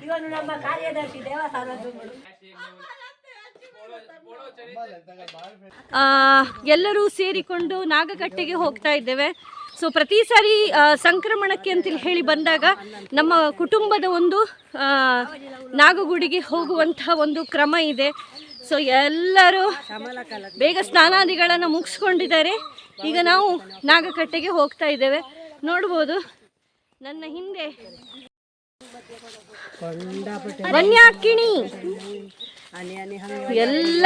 ಇವನು ನಮ್ಮ ಕಾರ್ಯದರ್ಶಿ ದೇವಸ್ಥಾನದ್ದು. ಎಲ್ಲರೂ ಸೇರಿಕೊಂಡು ನಾಗಕಟ್ಟೆಗೆ ಹೋಗ್ತಾ ಇದ್ದೇವೆ. ಸೊ ಪ್ರತಿ ಸಾರಿ ಸಂಕ್ರಮಣಕ್ಕೆ ಅಂತೇಳಿ ಹೇಳಿ ಬಂದಾಗ ನಮ್ಮ ಕುಟುಂಬದ ಒಂದು ನಾಗಗುಡಿಗೆ ಹೋಗುವಂತಹ ಒಂದು ಕ್ರಮ ಇದೆ. ಸೊ ಎಲ್ಲರೂ ಬೇಗ ಸ್ನಾನಾದಿಗಳನ್ನು ಮುಗಿಸ್ಕೊಂಡಿದ್ದಾರೆ. ಈಗ ನಾವು ನಾಗಕಟ್ಟೆಗೆ ಹೋಗ್ತಾ ಇದ್ದೇವೆ. ನೋಡ್ಬೋದು ನನ್ನ ಹಿಂದೆ ವನ್ಯಾಕಿಣಿ. ಎಲ್ಲ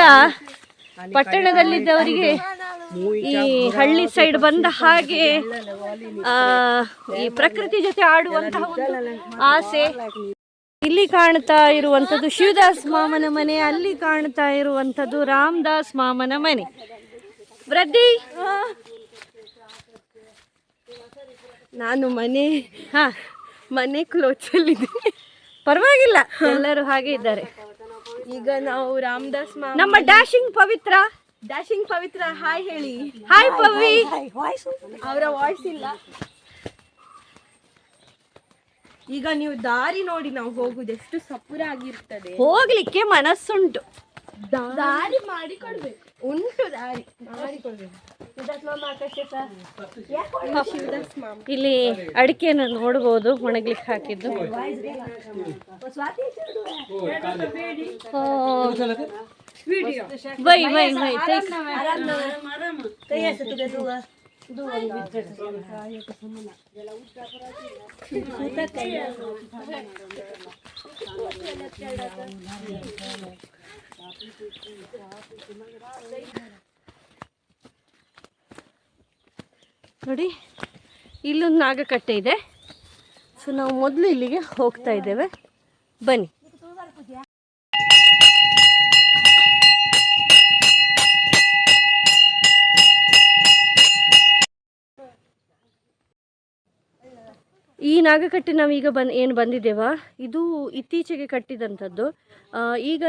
ಪಟ್ಟಣದಲ್ಲಿದ್ದವರಿಗೆ ಈ ಹಳ್ಳಿ ಸೈಡ್ ಬಂದ ಹಾಗೆ ಈ ಪ್ರಕೃತಿ ಜೊತೆ ಆಡುವಂತಹ ಒಂದು ಆಸೆ. ಇಲ್ಲಿ ಕಾಣ್ತಾ ಇರುವಂಥದ್ದು ಶಿವದಾಸ್ ಮಾಮನ ಮನೆ, ಅಲ್ಲಿ ಕಾಣ್ತಾ ಇರುವಂಥದ್ದು ರಾಮದಾಸ್ ಮಾಮನ ಮನೆ. ವೃದ್ಧಿ, ನಾನು ಮನೆ ಕ್ಲೋಚಲ್ಲಿದ್ದೀನಿ. ಪರವಾಗಿಲ್ಲ, ಎಲ್ಲರೂ ಹಾಗೆ ಇದ್ದಾರೆ. ಈಗ ನಾವು ರಾಮದಾಸ್ ನಮ್ಮ ಡ್ಯಾಶಿಂಗ್ ಪವಿತ್ರ ಹಾಯ್ ಹೇಳಿ. ಹಾಯ್ ಪವಿ. ಅವರ ವಾಯ್ಸ್ ಇಲ್ಲ. ಈಗ ನೀವು ದಾರಿ ನೋಡಿ ನಾವು ಹೋಗುದು ಎಷ್ಟು ಸಪುರ ಆಗಿರ್ತದೆ. ಹೋಗ್ಲಿಕ್ಕೆ ಮನಸ್ಸುಂಟು, ದಾರಿ ಮಾಡಿಕೊಡ್ಬೇಕು. ಉಂಟು ದಾರಿ ಮಾಡಿಕೊಡ್ಬೇಕು. ಇಲ್ಲಿ ಅಡಿಕೆಯನ್ನು ನೋಡ್ಬೋದು, ಒಣಗ್ಲಿಕ್ಕೆ ಹಾಕಿದ್ದು. ವೈ ನೋಡಿ ಇಲ್ಲೊಂದು ನಾಗಕಟ್ಟೆ ಇದೆ. ಸೊ ನಾವು ಮೊದಲು ಇಲ್ಲಿಗೆ ಹೋಗ್ತಾ ಇದ್ದೇವೆ, ಬನ್ನಿ. ಈ ನಾಗಕಟ್ಟೆ ನಾವೀಗ ಏನು ಬಂದಿದ್ದೇವ, ಇದು ಇತ್ತೀಚೆಗೆ ಕಟ್ಟಿದಂಥದ್ದು. ಈಗ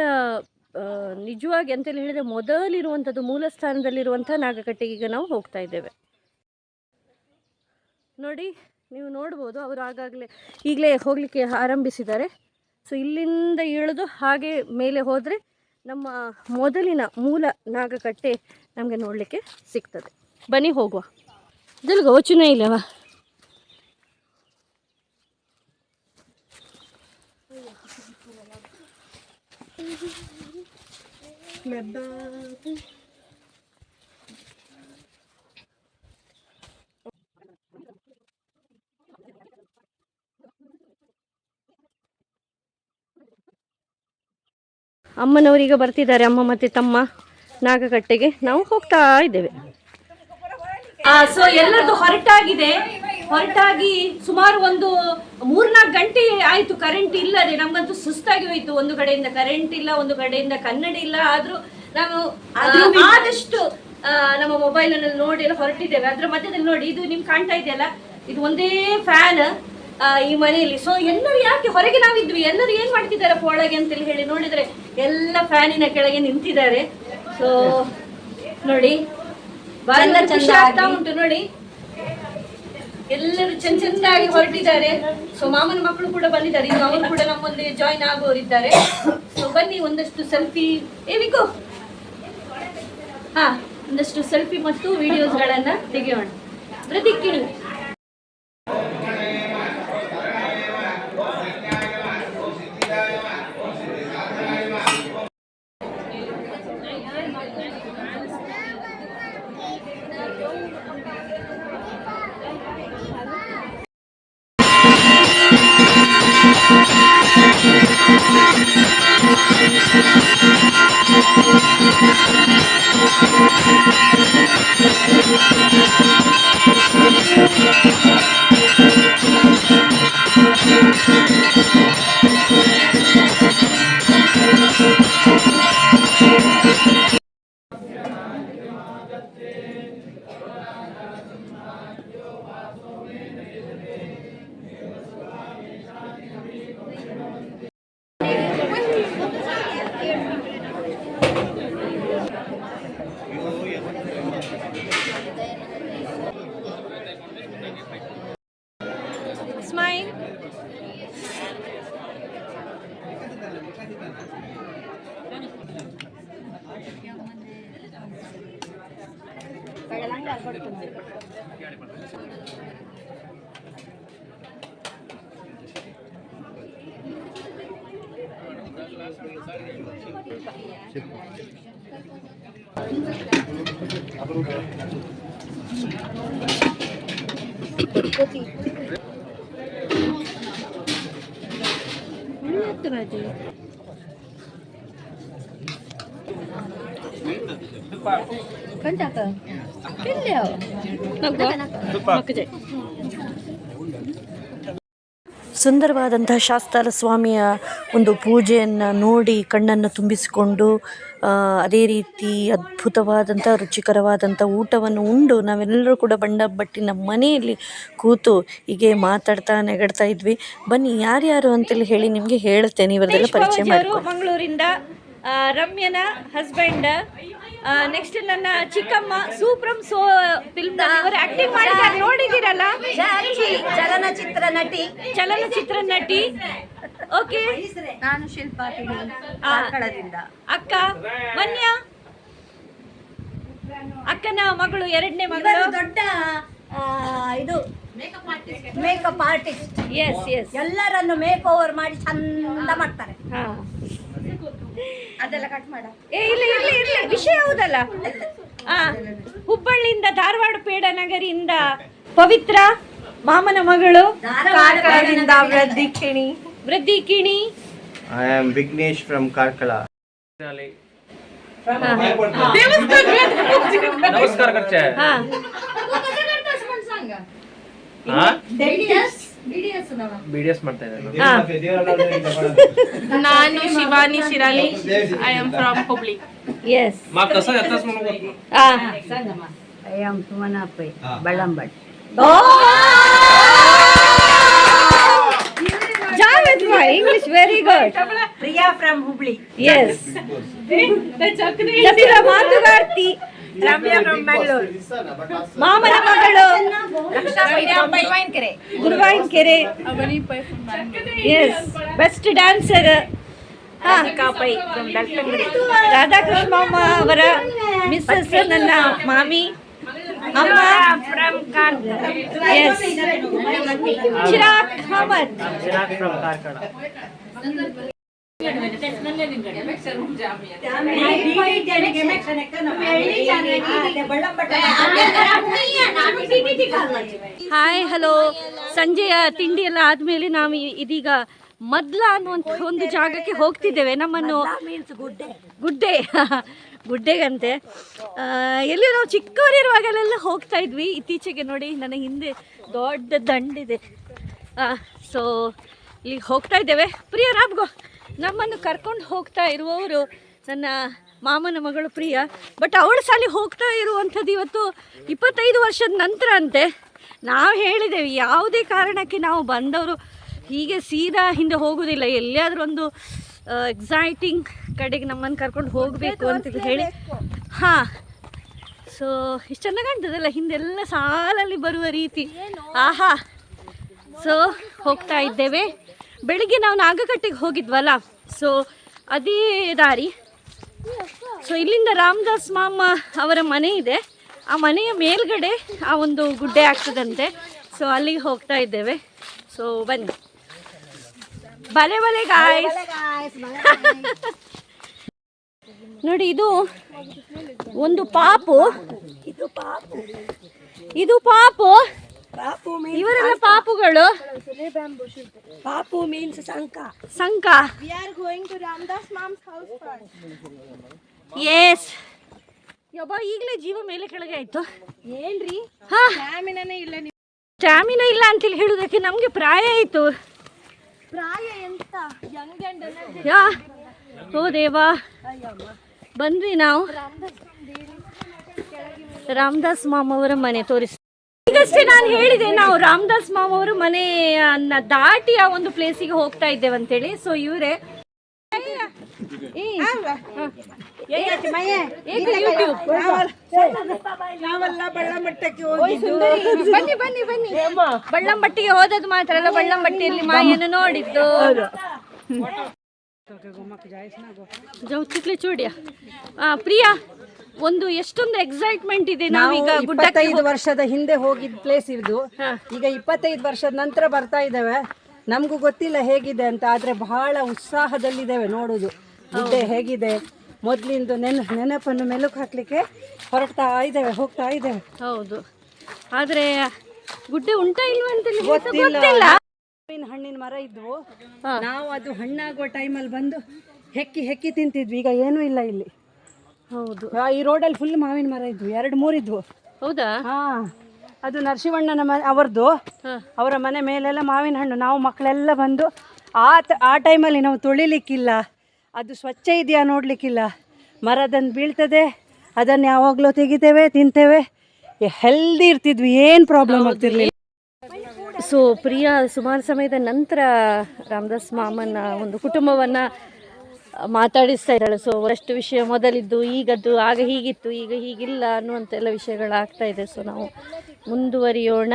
ನಿಜವಾಗಿ ಅಂತೇಳಿ ಹೇಳಿದರೆ ಮೊದಲಿರುವಂಥದ್ದು ಮೂಲ ಸ್ಥಾನದಲ್ಲಿರುವಂಥ ನಾಗಕಟ್ಟೆಗೆ ಈಗ ನಾವು ಹೋಗ್ತಾ ಇದ್ದೇವೆ. ನೋಡಿ, ನೀವು ನೋಡ್ಬೋದು ಅವರು ಈಗಲೇ ಹೋಗಲಿಕ್ಕೆ ಆರಂಭಿಸಿದ್ದಾರೆ. ಸೊ ಇಲ್ಲಿಂದ ಇಳಿದು ಹಾಗೆ ಮೇಲೆ ಹೋದರೆ ನಮ್ಮ ಮೊದಲಿನ ಮೂಲ ನಾಗಕಟ್ಟೆ ನಮಗೆ ನೋಡಲಿಕ್ಕೆ ಸಿಗ್ತದೆ. ಬನ್ನಿ ಹೋಗುವ. ಇದರಲ್ಲಿ ಗೋಚುನೇ ಇಲ್ಲವಾ? ಅಮ್ಮನವರೀಗ ಬರ್ತಿದ್ದಾರೆ, ಅಮ್ಮ ಮತ್ತು ತಮ್ಮ ನಾಗಕಟ್ಟೆಗೆ. ನಾವು ಹೋಗ್ತಾ ಇದ್ದೇವೆ. ಸೊ ಎಲ್ಲರದ್ದು ಹೊರಟಾಗಿ ಸುಮಾರು ಒಂದು 3-4 ಗಂಟೆ ಆಯಿತು ಕರೆಂಟ್ ಇಲ್ಲದೆ. ನಮಗಂತೂ ಸುಸ್ತಾಗಿ ಹೋಯಿತು. ಒಂದು ಕಡೆಯಿಂದ ಕರೆಂಟ್ ಇಲ್ಲ, ಒಂದು ಕಡೆಯಿಂದ ಕನ್ನಡಿ ಇಲ್ಲ. ಆದರೂ ನಾವು ಆದಷ್ಟು ನಮ್ಮ ಮೊಬೈಲನ್ನು ನೋಡಿ ಎಲ್ಲ ಹೊರಟಿದ್ದೇವೆ. ಅದರ ಮಧ್ಯದಲ್ಲಿ ನೋಡಿ, ಇದು ನಿಮ್ಗೆ ಕಾಣ್ತಾ ಇದೆಯಲ್ಲ, ಇದು ಒಂದೇ ಫ್ಯಾನ್ ಈ ಮನೆಯಲ್ಲಿ. ಸೊ ಎಲ್ಲರೂ ಯಾಕೆ ಹೊರಗೆ ನಾವಿದ್ವಿ, ಎಲ್ಲರೂ ಏನು ಮಾಡ್ತಿದ್ದಾರೆ ಒಳಗೆ ಅಂತೇಳಿ ಹೇಳಿ ನೋಡಿದರೆ ಎಲ್ಲ ಫ್ಯಾನಿನ ಕೆಳಗೆ ನಿಂತಿದ್ದಾರೆ. ಸೊ ನೋಡಿ, ಬಹಳ ಖುಷಿ ಆಗ್ತಾ ಉಂಟು. ನೋಡಿ, ಎಲ್ಲರೂ ಚೆಂದಾಗಿ ಹೊರಟಿದ್ದಾರೆ. ಸೊ ಮಾಮನ ಮಕ್ಕಳು ಕೂಡ ಬಂದಿದ್ದಾರೆ, ಇನ್ನು ಅವರು ಕೂಡ ನಮ್ಮೊಂದಿಗೆ ಜಾಯಿನ್ ಆಗೋರಿದ್ದಾರೆ. ಸೊ ಬನ್ನಿ, ಒಂದಷ್ಟು ಸೆಲ್ಫಿ ಏವಿಕೋ ಒಂದಷ್ಟು ಸೆಲ್ಫಿ ಮತ್ತು ವಿಡಿಯೋಸ್ಗಳನ್ನು ತೆಗೆಯೋಣ. ಪ್ರತಿಕ್ಕಿಣಿ ಸ್ಮೈಲ್. ಸುಂದರವಾದಂತಹ ಶಾಸ್ತಾರ ಸ್ವಾಮಿಯ ಒಂದು ಪೂಜೆಯನ್ನು ನೋಡಿ ಕಣ್ಣನ್ನು ತುಂಬಿಸಿಕೊಂಡು ಅದೇ ರೀತಿ ಅದ್ಭುತವಾದಂಥ ರುಚಿಕರವಾದಂಥ ಊಟವನ್ನು ಉಂಡು ನಾವೆಲ್ಲರೂ ಕೂಡ ಬಟ್ಟಿನ ಮನೆಯಲ್ಲಿ ಕೂತು ಹೀಗೆ ಮಾತಾಡ್ತಾ ನೆಗಡ್ತಾ ಇದ್ವಿ. ಬನ್ನಿ, ಯಾರ್ಯಾರು ಅಂತೇಳಿ ಹೇಳಿ ನಿಮಗೆ ಹೇಳ್ತೇನೆ. ಇವರದೆಲ್ಲ ಪರಿಚಯ ಮಾಡಿಕೊಂಡು, ಮಂಗಳೂರಿಂದ ರಮ್ಯನ ಹಸ್ಬೆಂಡ್, ನೆಕ್ಸ್ಟ್ ನನ್ನ ಚಿಕ್ಕಮ್ಮ ಸೂಪ್ರಮ್ ಫಿಲ್ಮ್ ಆಕ್ಟಿಂಗ್ ಮಾಡಿದ್ದಾರೆ, ನೋಡಿದ್ದೀರಲ್ಲ, ಚಲನಚಿತ್ರ ನಟಿ. ಓಕೆ, ನಾನು ಶಿಲ್ಪಾ ಕಾರ್ಕಳದಿಂದ. ಅಕ್ಕ ಮನ್ಯ, ಅಕ್ಕನ ಮಗಳು, 2ನೇ ಮಗಳು, ದೊಡ್ಡ ಇದು ಮೇಕಪ್ ಆರ್ಟಿಸ್ಟ್. ಎಸ್ ಎಲ್ಲರನ್ನು ಮೇಕ್ ಓವರ್ ಮಾಡಿ ಚಂದ ಮಾಡ್ತಾರೆ. ಅದೆಲ್ಲ ಕಟ್ ಮಾಡ. ಇಲ್ಲ ವಿಷಯ ಹೌದಲ್ಲ. ಹುಬ್ಬಳ್ಳಿಯಿಂದ, ಧಾರವಾಡ ಪೇಡ ನಗರಿಯಿಂದ ಪವಿತ್ರ, ಮಾಮನ ಮಗಳು, ಕಾರ್ಕಳದಿಂದ ವೃದ್ಧಿಕಿಣಿ. I am Vignesh from Karkala. नमस्कार करते हैं. BDS ಮಾಡ್ತಾ ಇದ್ದಾರೆ. ನಾನು Shivani Shirali. I am from Hubli. Yes ಮಾ ಕಸ ಎತ್ತಸ್ ಮನಗೋ. I am Sumana Pai Ballambat. English very good. Priya from Hubli. Yes. ಚತುರ ಮಾತುಗಾರ್ತಿ. ರಮ್ಯಾ ಫ್ರಮ್ ಬೆಂಗಳೂರು. ಮಾಮನ ಮಗಳು Guruvayanakere. Guruvayanakere. Yes best dancer. Pai from Belthangady. Radhakrishna ಮಾಮ ಅವರ ಮಿಸ್ಸಸ್ ನನ್ನ ಮಾಮಿ ಅಮ್ಮ from Karkala. Yes Chirag Ahmad. Chirag from Karkala. Hi hello. ಸಂಜೆಯ ತಿಂಡಿ ಎಲ್ಲ ಆದಮೇಲೆ ನಾವು ಇದೀಗ ಮದ್ಲ ಅನ್ನುವಂಥ ಒಂದು ಜಾಗಕ್ಕೆ ಹೋಗ್ತಿದ್ದೇವೆ. ನಮ್ಮನ್ನು ಗುಡ್ಡೆಗಂತೆ ಎಲ್ಲಿ ನಾವು ಚಿಕ್ಕವರಿರುವಾಗಲೆಲ್ಲ ಹೋಗ್ತಾ ಇದ್ವಿ. ಇತ್ತೀಚೆಗೆ ನೋಡಿ ನನ್ನ ಹಿಂದೆ ದೊಡ್ಡ ದಂಡಿದೆ. ಸೊ ಇಲ್ಲಿಗೆ ಹೋಗ್ತಾ ಇದ್ದೇವೆ. ಪ್ರಿಯ ರಾಬ್ಗೋ ನಮ್ಮನ್ನು ಕರ್ಕೊಂಡು ಹೋಗ್ತಾ ಇರುವವರು ನನ್ನ ಮಾಮನ ಮಗಳು ಪ್ರಿಯ. ಬಟ್ ಅವಳು ಸಾಲಿ ಹೋಗ್ತಾ ಇರುವಂಥದ್ದು ಇವತ್ತು 25 ವರ್ಷದ ನಂತರ ಅಂತೆ. ನಾವು ಹೇಳಿದ್ದೇವೆ ಯಾವುದೇ ಕಾರಣಕ್ಕೆ ನಾವು ಬಂದವರು ಹೀಗೆ ಸೀದಾ ಹಿಂದೆ ಹೋಗೋದಿಲ್ಲ, ಎಲ್ಲಿಯಾದರೂ ಒಂದು ಎಕ್ಸೈಟಿಂಗ್ ಕಡೆಗೆ ನಮ್ಮನ್ನು ಕರ್ಕೊಂಡು ಹೋಗಬೇಕು ಅಂತ ಹೇಳಿ. ಹಾಂ, ಸೊ ಇಷ್ಟು ಚೆನ್ನಾಗಿ ಕಾಣ್ತದಲ್ಲ ಹಿಂದೆಲ್ಲ ಸಾಲಲ್ಲಿ ಬರುವ ರೀತಿ. ಆಹಾ. ಸೊ ಹೋಗ್ತಾ ಇದ್ದೇವೆ. ಬೆಳಿಗ್ಗೆ ನಾವು ನಾಗಕಟ್ಟೆಗೆ ಹೋಗಿದ್ವಲ್ಲ, ಸೊ ಅದೇ ದಾರಿ. ಸೊ ಇಲ್ಲಿಂದ ರಾಮದಾಸ್ ಮಾಮ ಅವರ ಮನೆ ಇದೆ. ಆ ಮನೆಯ ಮೇಲ್ಗಡೆ ಆ ಒಂದು ಗುಡ್ಡೆ ಆಗ್ತದಂತೆ. ಸೊ ಅಲ್ಲಿಗೆ ಹೋಗ್ತಾ ಇದ್ದೇವೆ. ಸೊ ಬನ್ನಿ. ಬಲೆ ಬಲೆ ಗಾಯ್ಸ್. ನೋಡಿ ಇದು ಒಂದು ಪಾಪು. ಇದು ಪಾಪು. ಇವರೆಲ್ಲ ಪಾಪುಗಳು. ಪಾಪು means Sanka. We are going to Ramdas mom's house first. Yes. ಯಬ್ಬ ಈಗಲೇ ಜೀವ ಮೇಲೆ ಕೆಳಗೆ ಆಯ್ತು. ಏನ್ರಿ ಹಾ, ಸ್ಟ್ಯಾಮಿನಾನೇ ಇಲ್ಲ. ಸ್ಟ್ಯಾಮಿನಾ ಇಲ್ಲ ಅಂತೇಳಿ ಹೇಳುವುದಕ್ಕೆ ನಮಗೆ ಪ್ರಾಯ ಆಯಿತು. ಪ್ರಾಯ ಎಂತ ಯಂಗ್ ಅಂಡ್ ಎನರ್ಜಿ. ಯಾ ಓ ದೇವಾ, ಬಂದ್ವಿ ನಾವು ರಾಮದಾಸ್ ಮಾಮ ಅವರ ಮನೆ ತೋರಿಸಿ. ಈಗಷ್ಟೇ ನಾನು ಹೇಳಿದೆ ನಾವು ರಾಮದಾಸ್ ಮಾಮ ಅವರ ಮನೆಯನ್ನ ದಾಟಿ ಆ ಒಂದು ಪ್ಲೇಸಿಗೆ ಹೋಗ್ತಾ ಇದ್ದೇವೆ ಅಂತೇಳಿ. ಸೊ ಇವರೇ ಬನ್ನಿ ಬನ್ನಿ ಬನ್ನಿ. ಬಳ್ಳಂಬಟ್ಟಿಗೆ ಹೋದದ್ದು ಮಾತ್ರ ಅಲ್ಲ, ಬಳ್ಳಂಬಟ್ಟಿಯಲ್ಲಿ ಮಾಯನ್ನು ನೋಡಿದ್ದು. ಚಿಕ್ಲಿ ಚೂಡಿಯ ಪ್ರಿಯಾ, ಒಂದು ಎಷ್ಟೊಂದು ಎಕ್ಸೈಟ್ಮೆಂಟ್ ಇದೆ. ನಾವೀಗ 25 ವರ್ಷದ ಹಿಂದೆ ಹೋಗಿದ್ದ ಪ್ಲೇಸ್ ಇದು. ಈಗ 25 ವರ್ಷದ ನಂತರ ಬರ್ತಾ ಇದ್ದೇವೆ. ನಮಗೂ ಗೊತ್ತಿಲ್ಲ ಹೇಗಿದೆ ಅಂತ, ಆದ್ರೆ ಬಹಳ ಉತ್ಸಾಹದಲ್ಲಿದ್ದೇವೆ ನೋಡುದು ಗುಡ್ಡೆ ಹೇಗಿದೆ ಮೊದಲಿಂದು ನೆನಪನ್ನು ಮೆಲುಕು ಹಾಕ್ಲಿಕ್ಕೆ ಹೊರಡ್ತಾ ಇದ್ದೇವೆ, ಹೋಗ್ತಾ ಇದ್ದೇವೆ. ಹೌದು, ಆದ್ರೆ ಗುಡ್ಡೆ ಉಂಟಾ ಇಲ್ವಾ ಅಂತ ಗೊತ್ತಿಲ್ಲ. ಹಣ್ಣಿನ ಮರ ಇದ್ವು, ನಾವು ಅದು ಹಣ್ಣಾಗುವ ಟೈಮಲ್ಲಿ ಬಂದು ಹೆಕ್ಕಿ ಹೆಕ್ಕಿ ತಿಂತಿದ್ವಿ. ಈಗ ಏನೂ ಇಲ್ಲ ಇಲ್ಲಿ. ಹೌದು, ಈ ರೋಡಲ್ಲಿ ಫುಲ್ ಮಾವಿನ ಮರ ಇದ್ವು, 2-3 ಇದ್ವು. ಹೌದಾ? ಹಾ, ಅದು ನರಸಿಂಹಣ್ಣನ ಮನೆ ಅವರದ್ದು. ಅವರ ಮನೆ ಮೇಲೆಲ್ಲ ಮಾವಿನ ಹಣ್ಣು. ನಾವು ಮಕ್ಕಳೆಲ್ಲ ಬಂದು ಆ ಟೈಮಲ್ಲಿ ನಾವು ತೊಳಿಲಿಕ್ಕಿಲ್ಲ, ಅದು ಸ್ವಚ್ಛ ಇದೆಯಾ ನೋಡಲಿಕ್ಕಿಲ್ಲ. ಮರದಂದು ಬೀಳ್ತದೆ, ಅದನ್ನು ಯಾವಾಗಲೂ ತೆಗಿತೇವೆ, ತಿಂತೇವೆ, ಹೆಲ್ದಿ ಇರ್ತಿದ್ವಿ, ಏನು ಪ್ರಾಬ್ಲಮ್ ಆಗ್ತಿರ್ಲಿಲ್ಲ. ಸೊ ಪ್ರಿಯಾ ಸುಮಾರು ಸಮಯದ ನಂತರ ರಾಮದಾಸ್ ಮಾಮನ ಒಂದು ಕುಟುಂಬವನ್ನು ಮಾತಾಡಿಸ್ತಾ ಇದ್ದಾಳೆ. ಸೊ ಅಷ್ಟು ವಿಷಯ ಮೊದಲಿದ್ದು, ಈಗದ್ದು, ಆಗ ಹೀಗಿತ್ತು, ಈಗ ಹೀಗಿಲ್ಲ ಅನ್ನುವಂತೆಲ್ಲ ವಿಷಯಗಳಾಗ್ತಾ ಇದೆ. ಸೊ ನಾವು ಮುಂದುವರಿಯೋಣ.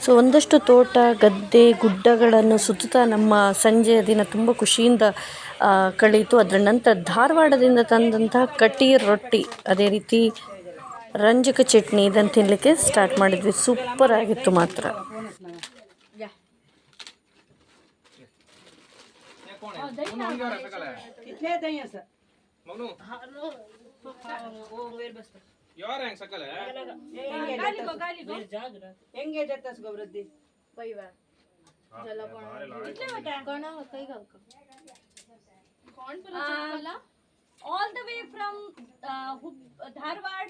ಸೊ ಒಂದಷ್ಟು ತೋಟ, ಗದ್ದೆ, ಗುಡ್ಡಗಳನ್ನು ಸುತ್ತುತ್ತಾ ನಮ್ಮ ಸಂಜೆಯ ದಿನ ತುಂಬ ಖುಷಿಯಿಂದ ಕಳೀತು. ಅದರ ನಂತರ ಧಾರವಾಡದಿಂದ ತಂದಂತಹ ಕಟೀರ್ ರೊಟ್ಟಿ, ಅದೇ ರೀತಿ ರಂಜಕ ಚಟ್ನಿ, ಇದನ್ನು ತಿನ್ನಲಿಕ್ಕೆ ಸ್ಟಾರ್ಟ್ ಮಾಡಿದ್ವಿ. ಸೂಪರ್ ಆಗಿತ್ತು ಮಾತ್ರ. कितने दही है सर? यार ಹೆಂಗ್ ಸಕಲ ಹೆಂಗೆ ಜತ್ತಸ್ ಗೊಬ್ರದ್ದಿ all the way from Dharwad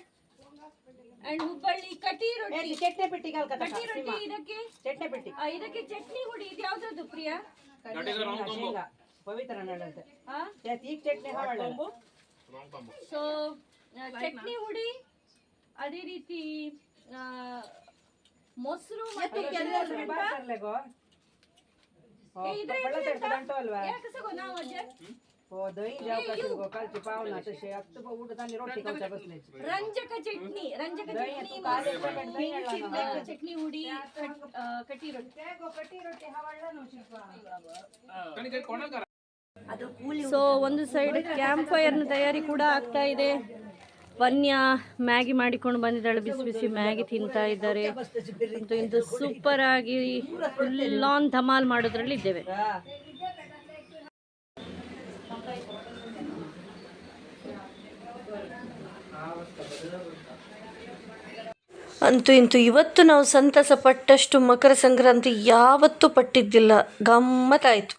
and Hubballi ಕಟಿ ರೊಟ್ಟಿ ಚಟ್ನಿ ಪೆಟ್ಟಿ ಕಟಿ ರೊಟ್ಟಿ ಇದಕ್ಕೆ ಚಟ್ನಿ ಪೆಟ್ಟಿ ಇದಕ್ಕೆ ಚಟ್ನಿ ಹುಡಿ ಇದು ಯಾವ್ದು ಪ್ರಿಯಾ ಶೇಂಗಾ ಪವಿತ್ರ ನಡಂತೆ ಈಗ ಚಟ್ನಿ ಸೊ ಚಟ್ನಿ ಹುಡಿ ಅದೇ ರೀತಿ ಮೊಸರು ಮತ್ತೆ ರಂಜಕ ಚಟ್ನಿ ಚಟ್ನಿ ಹುಡಿ ಕಟಿ ರೊಟ್ಟಿ. ಸೊ ಒಂದು ಸೈಡ್ ಕ್ಯಾಂಪ್ ಫೈರ್ನ ತಯಾರಿ ಕೂಡ ಆಗ್ತಾ ಇದೆ. ವನ್ಯ ಮ್ಯಾಗಿ ಮಾಡಿಕೊಂಡು ಬಂದಿದ್ದಾಳೆ, ಬಿಸಿ ಬಿಸಿ ಮ್ಯಾಗಿ ತಿಂತಾ ಇದ್ದಾರೆ. ಇಂದು ಸೂಪರ್ ಆಗಿ ಫುಲ್ ಆನ್ ಧಮಾಲ್ ಮಾಡೋದ್ರಲ್ಲಿ ಇದ್ದೇವೆ. ಅಂತೂ ಇಂತೂ ಇವತ್ತು ನಾವು ಸಂತಸ ಪಟ್ಟಷ್ಟು ಮಕರ ಸಂಕ್ರಾಂತಿ ಯಾವತ್ತೂ ಪಟ್ಟಿದ್ದಿಲ್ಲ. ಗಮ್ಮತ್ತಾಯಿತು.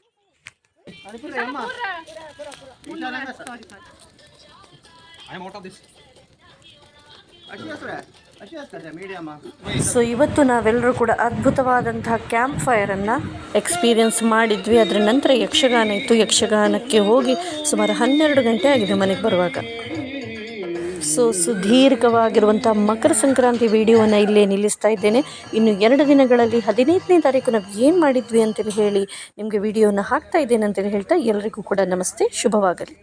ಸೊ ಇವತ್ತು ನಾವೆಲ್ಲರೂ ಕೂಡ ಅದ್ಭುತವಾದಂತಹ ಕ್ಯಾಂಪ್ ಫೈರನ್ನು ಎಕ್ಸ್ಪೀರಿಯನ್ಸ್ ಮಾಡಿದ್ವಿ. ಅದರ ನಂತರ ಯಕ್ಷಗಾನ ಇತ್ತು. ಯಕ್ಷಗಾನಕ್ಕೆ ಹೋಗಿ ಸುಮಾರು 12 ಗಂಟೆ ಆಗಿದೆ ಮನೆಗೆ ಬರುವಾಗ. ಸೊ ಸುದೀರ್ಘವಾಗಿರುವಂಥ ಮಕರ ಸಂಕ್ರಾಂತಿ ವಿಡಿಯೋವನ್ನು ಇಲ್ಲೇ ನಿಲ್ಲಿಸ್ತಾ ಇದ್ದೇನೆ. ಇನ್ನು 2 ದಿನಗಳಲ್ಲಿ 15ನೇ ತಾರೀಕು ನಾವು ಏನು ಮಾಡಿದ್ವಿ ಅಂತೇಳಿ ಹೇಳಿ ನಿಮಗೆ ವಿಡಿಯೋನ ಹಾಕ್ತಾ ಇದ್ದೇನೆ ಅಂತೇಳಿ ಹೇಳ್ತಾ ಎಲ್ಲರಿಗೂ ಕೂಡ ನಮಸ್ತೆ, ಶುಭವಾಗಲಿ.